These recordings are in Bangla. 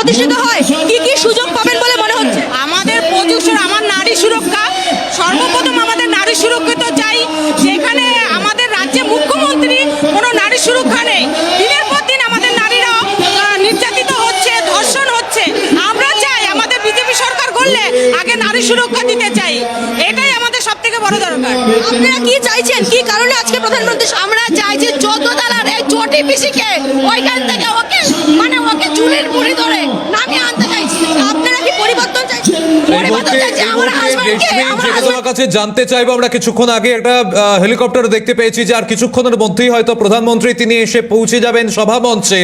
প্রতিষ্ঠিত হয় কি কি সুযোগ পাবেন বলে মনে হচ্ছে? আমাদের প্রচুর আমার নারী সুরক্ষা সর্বপ্রথম আমাদের নারী সুরক্ষিত চাই। যেখানে আমাদের রাজ্যে মুখ্যমন্ত্রী কোনো নারী সুরক্ষা নেই, দিনের পর দিন আমাদের নারীরা নির্যাতিত হচ্ছে, ধর্ষণ হচ্ছে। আমরা চাই আমাদের বিজেপি সরকার করলে আগে নারী সুরক্ষা দিতে চাই, এটাই আমাদের সব থেকে বড় দরকার। আপনারা কি চাইছেন, কি কারণে আজকে প্রধানমন্ত্রী? আমরা চাইছি যত দালার এই চটি পিসিকে ওইখান থেকে ওকে চুলের মুড়ি ধরে নামিয়ে আনতে চাইছি। আপনারা কি পরিবর্তন চাইছেন? তোমার কাছে জানতে চাইবো, আমরা কিছুক্ষণ আগে একটা হেলিকপ্টার দেখতে পেয়েছি যে আর কিছুক্ষণের মধ্যেই হয়তো প্রধানমন্ত্রী তিনি এসে পৌঁছে যাবেন সভা মঞ্চে।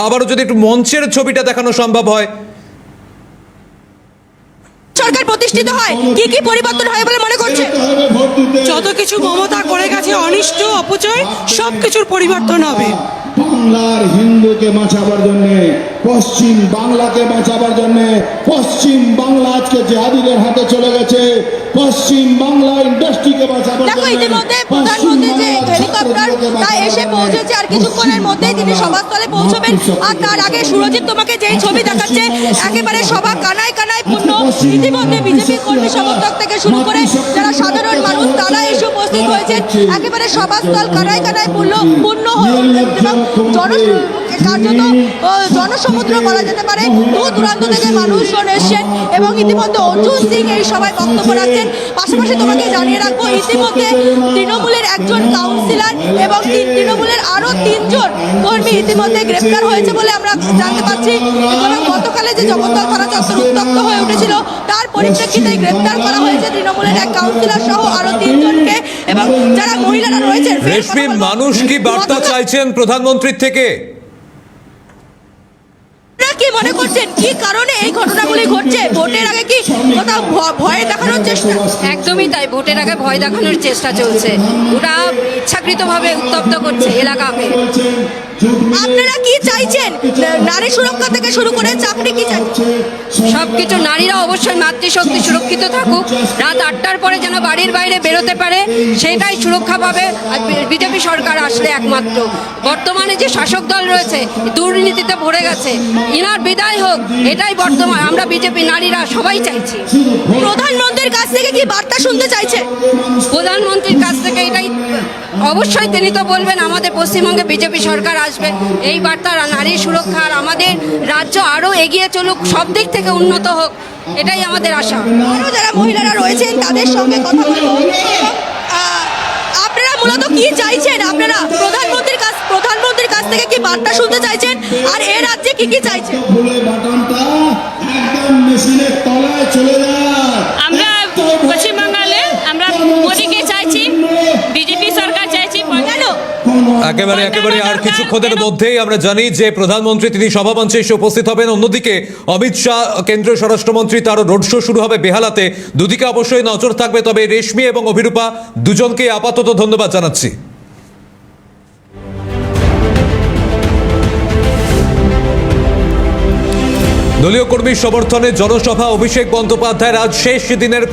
আবারও যদি একটু মঞ্চের ছবিটা দেখানো সম্ভব হয়। সরকার প্রতিষ্ঠিত হয় কি কি পরিবর্তন হয় বলে মনে করছে? যত কিছু মমতা করে গেছে অনিষ্ট অপচয় সবকিছুর পরিবর্তন হবে। বাংলার হিন্দুকে বাঁচাবার জন্য, পশ্চিম বাংলাকে বাঁচাবার জন্য, পশ্চিম বাংলা আজকে জিহাদিদের হাতে চলে গেছে। পশ্চিম বাংলা ইন্ডাস্ট্রিকে বাঁচাবার দেখো জন্য ইতিমধ্যে প্রধানমন্ত্রী যে হেলিকপ্টার তা এসে পৌঁছেছে, আর কিছুক্ষণের মধ্যেই তিনি সভাস্থলে পৌঁছবেন। আর তার আগে সুরজিৎ তোমাকে যেই ছবি দেখাচ্ছে, একেবারে সভা কানায় কানায় পূর্ণ। ইতিমধ্যে বিজেপি কর্মী সমর্থক থেকে শুরু করে যারা সাধারণ মানুষ তারা এসে উপস্থিত হয়েছেন। একেবারে সভাস্থল কানায় কানায় পূর্ণ হয়ে এবং কার্যত জনসমুদ্র বলা যেতে পারে। দূর দূরান্ত থেকে মানুষজন এসছেন এবং ইতিমধ্যে অর্জুন সিং এই সভায় বক্তব্য রাখছেন। পাশাপাশি তোমাকে জানিয়ে রাখবো, ইতিমধ্যে তৃণমূলের একজন কাউন্সিলর এবং তৃণমূলের আরো 3 জন কর্মী ইতিমধ্যে গ্রেপ্তার হয়েছে বলে আমরা জানতে পারছি। এবং গতকালে যে জগদ্দল থানা চত্বর উত্তপ্ত হয়ে উঠেছিল তার পরিপ্রেক্ষিতে গ্রেপ্তার করা হয়েছে তৃণমূলের এক কাউন্সিলর সহ আরো 3 জনকে। এবং যারা মহিলারা রয়েছেন, রেশমি, মানুষ কি বার্তা চাইছেন প্রধানমন্ত্রীর থেকে? কি মনে করছেন কি কারণে এই ঘটনাগুলি ঘটছে? ভোটের আগে কি কোথাও ভয় দেখানোর চেষ্টা? একদমই তাই, ভোটের আগে ভয় দেখানোর চেষ্টা চলছে। ওরা ইচ্ছাকৃতভাবে উত্তপ্ত করছে এলাকাকে। আপনারা কি চাইছেন? নারী সুরক্ষা থেকে শুরু করে চাকরি কি চাইছেন? সবকিছু নারীরা অবশ্যই মাতৃশক্তি সুরক্ষিত থাকুক, রাত 8টার পরে যেন বাড়ির বাইরে বেরোতে পারে, সেটাই সুরক্ষা পাবে বিজেপি সরকার আসলে একমাত্র। বর্তমানে যে শাসক দল রয়েছে দুর্নীতিতে ভরে গেছে, ইনার বিদায় হোক, এটাই বর্তমান আমরা বিজেপি নারীরা সবাই চাইছি। প্রধানমন্ত্রীর কাছ থেকে কি বার্তা শুনতে চাইছে? প্রধানমন্ত্রীর কাছ থেকে এটাই অবশ্যই তিনি তো বলবেন আমাদের পশ্চিমবঙ্গে বিজেপি সরকার আসবে, এই বার্তা নারী সুরক্ষা আর আমাদের রাজ্য আরও এগিয়ে চলুক, সব দিক থেকে উন্নত হোক, এটাই আমাদের আশা। আরও যারা মহিলারা রয়েছেন তাদের সঙ্গে কথা বলবো। আপনারা মূলত কি চাইছেন? আপনারা প্রধানমন্ত্রীর কাছ থেকে কি বার্তা শুনতে চাইছেন, আর এর রাজ্যে কি কি চাইছেন? বাটনটা একদম মেশিনের তলায় চলে যায়। আমরা পশ্চিমবাংলে আমরা মোদীকে চাইছি, বিজেপি সরকার চাইছি। কেন? একেবারে আর কিছুক্ষণের মধ্যেই আমরা জানি যে প্রধানমন্ত্রী তিনি সভামঞ্চে এসে উপস্থিত হবেন। অন্যদিকে অমিত শাহ কেন্দ্রীয় স্বরাষ্ট্রমন্ত্রী তারও রোড শো শুরু হবে বেহালাতে। দুদিকে অবশ্যই নজর থাকবে। তবে রেশমি এবং অভিরূপা দুজনকে আপাতত ধন্যবাদ জানাচ্ছি। দলীয় কর্মী সমর্থনে জনসভা, অভিষেক বন্দ্যোপাধ্যায়ের আজ শেষ দিনের